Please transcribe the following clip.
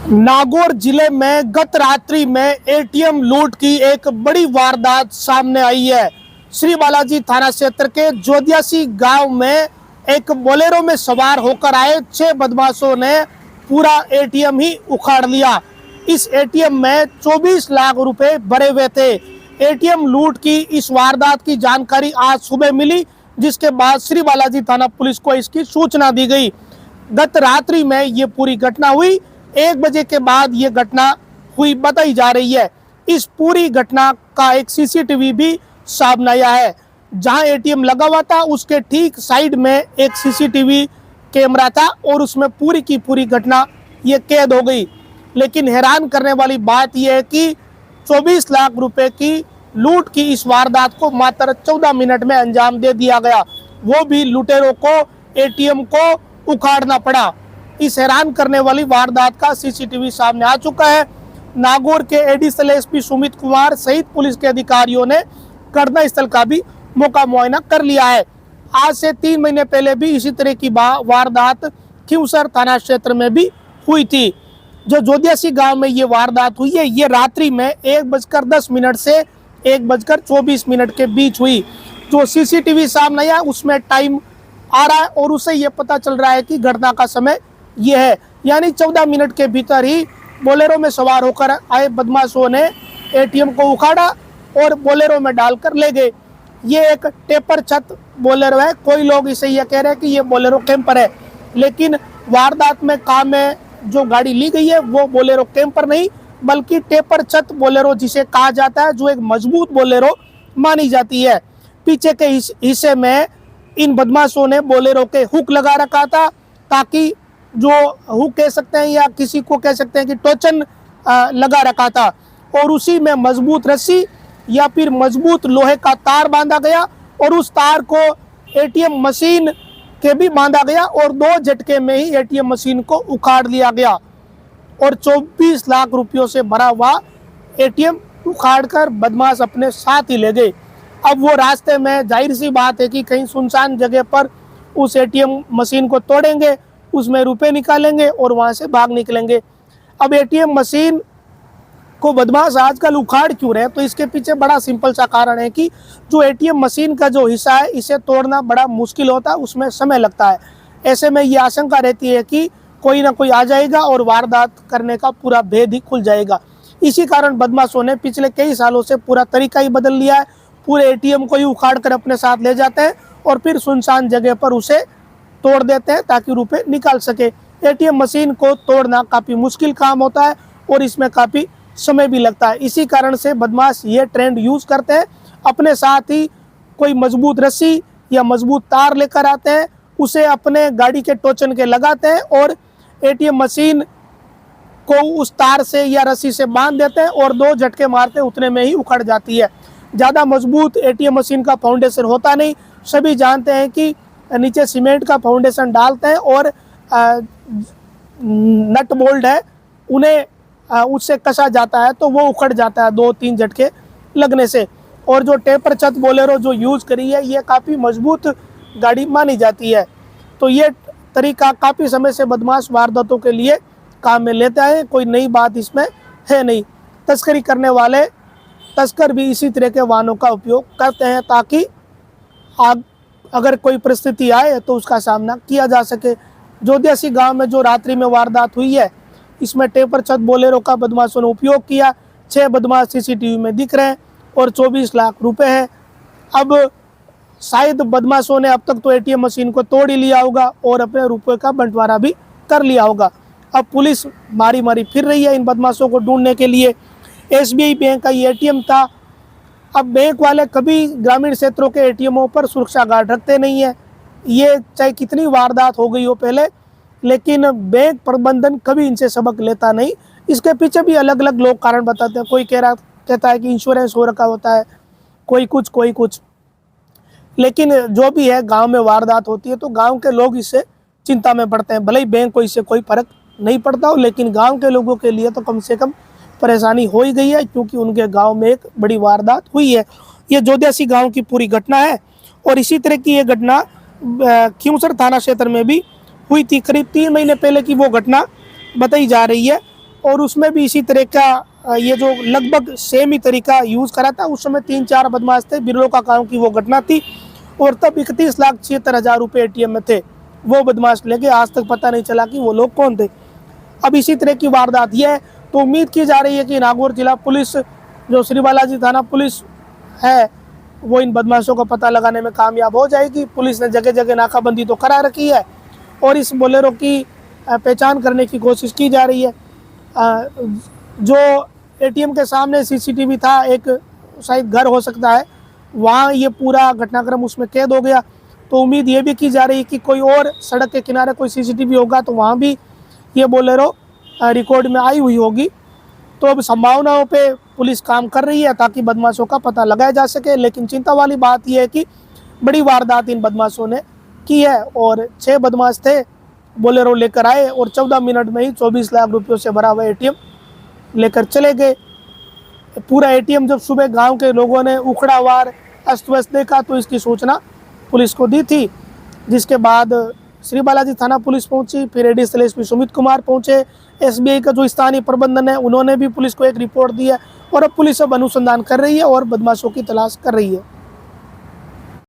नागौर जिले में गत रात्रि में एटीएम लूट की एक बड़ी वारदात सामने आई है। श्री बालाजी थाना क्षेत्र के जोदियासी गांव में एक बोलेरो में सवार होकर आए 6 बदमाशों ने पूरा एटीएम ही उखाड़ लिया। इस एटीएम में 24 लाख रुपए भरे हुए थे। एटीएम लूट की इस वारदात की जानकारी आज सुबह मिली, जिसके बाद श्री बालाजी थाना पुलिस को इसकी सूचना दी गई। गत रात्रि में ये पूरी घटना हुई। 1 बजे के बाद ये घटना हुई बताई जा रही है। इस पूरी घटना का एक सीसीटीवी भी सामने आया है। जहां एटीएम लगा हुआ था उसके ठीक साइड में एक सीसीटीवी कैमरा था और उसमें पूरी की पूरी घटना ये कैद हो गई। लेकिन हैरान करने वाली बात यह है कि 24 लाख रुपए की लूट की इस वारदात को मात्र 14 मिनट में अंजाम दे दिया गया, वो भी लुटेरों को एटीएम को उखाड़ना पड़ा। इस हैरान करने वाली वारदात का सीसीटीवी सामने आ चुका है। नागौर के एडिशनल एसपी सुमित कुमार सहित पुलिस के अधिकारियों ने घटनास्थल का भी मौका मुआयना कर लिया है। आज से 3 महीने पहले भी इसी तरह की वारदात खिवसर थाना क्षेत्र में भी हुई थी। जो जोदियासी गांव में ये वारदात हुई है, ये रात्रि में 1:10 से 1:24 के बीच हुई। जो सीसीटीवी सामने आया उसमें टाइम आ रहा है और उससे ये पता चल रहा है कि घटना का समय ये है, यानी 14 मिनट के भीतर ही बोलेरो में सवार होकर आए बदमाशों ने एटीएम को उखाड़ा और बोलेरो में डालकर ले गए। ये एक टेपर छत बोलेरो है। कोई लोग इसे ये कह रहे हैं कि ये बोलेरो कैंपर है, लेकिन वारदात में काम में जो गाड़ी ली गई है वो बोलेरो कैंपर नहीं बल्कि टेपर छत बोलेरो जिसे कहा जाता है, जो एक मजबूत बोलेरो मानी जाती है। पीछे के हिस्से में इन बदमाशों ने बोलेरो के हुक लगा रखा था, ताकि जो हुक कह सकते हैं या किसी को कह सकते हैं कि टोचन लगा रखा था, और उसी में मजबूत रस्सी या फिर मजबूत लोहे का तार बांधा गया और उस तार को एटीएम मशीन के भी बांधा गया और 2 झटके में ही एटीएम मशीन को उखाड़ लिया गया और 24 लाख रुपयों से भरा हुआ एटीएम उखाड़कर बदमाश अपने साथ ही ले गए। अब वो रास्ते में जाहिर सी बात है कि कहीं सुनसान जगह पर उस एटीएम मशीन को तोड़ेंगे, उसमें रुपए निकालेंगे और वहां से भाग निकलेंगे। अब एटीएम मशीन को बदमाश आजकल उखाड़ क्यों रहे हैं, तो इसके पीछे बड़ा सिंपल सा कारण है कि जो एटीएम मशीन का जो हिस्सा है इसे तोड़ना बड़ा मुश्किल होता है, उसमें समय लगता है। ऐसे में ये आशंका रहती है कि कोई ना कोई आ जाएगा और वारदात करने का पूरा भेद ही खुल जाएगा। इसी कारण बदमाशों ने पिछले कई सालों से पूरा तरीका ही बदल लिया है। पूरे एटीएम को ही उखाड़ कर अपने साथ ले जाते हैं और फिर सुनसान जगह पर उसे तोड़ देते हैं ताकि रुपए निकाल सके। एटीएम मशीन को तोड़ना काफ़ी मुश्किल काम होता है और इसमें काफ़ी समय भी लगता है। इसी कारण से बदमाश ये ट्रेंड यूज़ करते हैं। अपने साथ ही कोई मजबूत रस्सी या मजबूत तार लेकर आते हैं, उसे अपने गाड़ी के टोचन के लगाते हैं और एटीएम मशीन को उस तार से या रस्सी से बांध देते हैं और 2 झटके मारते हैं, उतने में ही उखड़ जाती है। ज़्यादा मजबूत एटीएम मशीन का फाउंडेशन होता नहीं। सभी जानते हैं कि नीचे सीमेंट का फाउंडेशन डालते हैं और नट बोल्ट है उन्हें उससे कसा जाता है तो वो उखड़ जाता है 2-3 झटके लगने से। और जो टेपर छत बोलेरो जो यूज़ करी है ये काफ़ी मजबूत गाड़ी मानी जाती है। तो ये तरीका काफ़ी समय से बदमाश वारदातों के लिए काम में लेता है, कोई नई बात इसमें है नहीं। तस्करी करने वाले तस्कर भी इसी तरह के वाहनों का उपयोग करते हैं ताकि अगर कोई परिस्थिति आए तो उसका सामना किया जा सके। जोदियासी गांव में जो रात्रि में वारदात हुई है इसमें टेपर छत बोलेरो का बदमाशों ने उपयोग किया। 6 बदमाश सीसीटीवी में दिख रहे हैं और 24 लाख रुपए हैं। अब शायद बदमाशों ने अब तक तो एटीएम मशीन को तोड़ ही लिया होगा और अपने रुपए का बंटवारा भी कर लिया होगा। अब पुलिस मारी मारी फिर रही है इन बदमाशों को ढूंढने के लिए। एसबीआई बैंक का ये एटीएम था। अब बैंक वाले कभी ग्रामीण क्षेत्रों के एटीएमों पर सुरक्षा गार्ड रखते नहीं है। ये चाहे कितनी वारदात हो गई हो पहले, लेकिन बैंक प्रबंधन कभी इनसे सबक लेता नहीं। इसके पीछे भी अलग अलग लोग कारण बताते हैं। कोई कहता है कि इंश्योरेंस हो रखा होता है, कोई कुछ। लेकिन जो भी है, गांव में वारदात होती है तो गांव के लोग इससे चिंता में पड़ते हैं। भले ही बैंक को इससे कोई फर्क नहीं पड़ता हो, लेकिन गांव के लोगों के लिए तो कम से कम परेशानी हो ही गई है, क्योंकि उनके गांव में एक बड़ी वारदात हुई है। ये जोदियासी गांव की पूरी घटना है और इसी तरह की ये घटना खिवसर थाना क्षेत्र में भी हुई थी। करीब 3 महीने पहले की वो घटना बताई जा रही है और उसमें भी इसी तरह का ये जो लगभग सेम ही तरीका यूज़ करा था। उस समय 3-4 बदमाश थे, बिरलो का गाँव की वो घटना थी, और तब 31,76,000 रुपये एटीएम में थे। वो बदमाश लेके आज तक पता नहीं चला कि वो लोग कौन थे। अब इसी तरह की वारदात ये है, तो उम्मीद की जा रही है कि नागौर जिला पुलिस, जो श्री बालाजी थाना पुलिस है, वो इन बदमाशों का पता लगाने में कामयाब हो जाएगी। पुलिस ने जगह जगह नाकाबंदी तो करा रखी है और इस बोलेरो की पहचान करने की कोशिश की जा रही है। जो एटीएम के सामने सीसीटीवी था, एक शायद घर हो सकता है, वहाँ ये पूरा घटनाक्रम उसमें कैद हो गया। तो उम्मीद ये भी की जा रही है कि कोई और सड़क के किनारे कोई सीसीटीवी होगा तो वहाँ भी ये बोलेरो रिकॉर्ड में आई हुई होगी। तो अब संभावनाओं पे पुलिस काम कर रही है ताकि बदमाशों का पता लगाया जा सके। लेकिन चिंता वाली बात यह है कि बड़ी वारदात इन बदमाशों ने की है और 6 बदमाश थे, बोलेरो लेकर आए और 14 मिनट में ही 24 लाख रुपयों से भरा हुआ एटीएम लेकर चले गए। पूरा एटीएम जब सुबह गांव के लोगों ने उखड़ावार अस्त व्यस्त देखा तो इसकी सूचना पुलिस को दी थी, जिसके बाद श्री बालाजी थाना पुलिस पहुंची, फिर एडिशनल एसपी सुमित कुमार पहुंचे, एसबीआई का जो स्थानीय प्रबंधन है उन्होंने भी पुलिस को एक रिपोर्ट दी है और अब पुलिस अब अनुसंधान कर रही है और बदमाशों की तलाश कर रही है।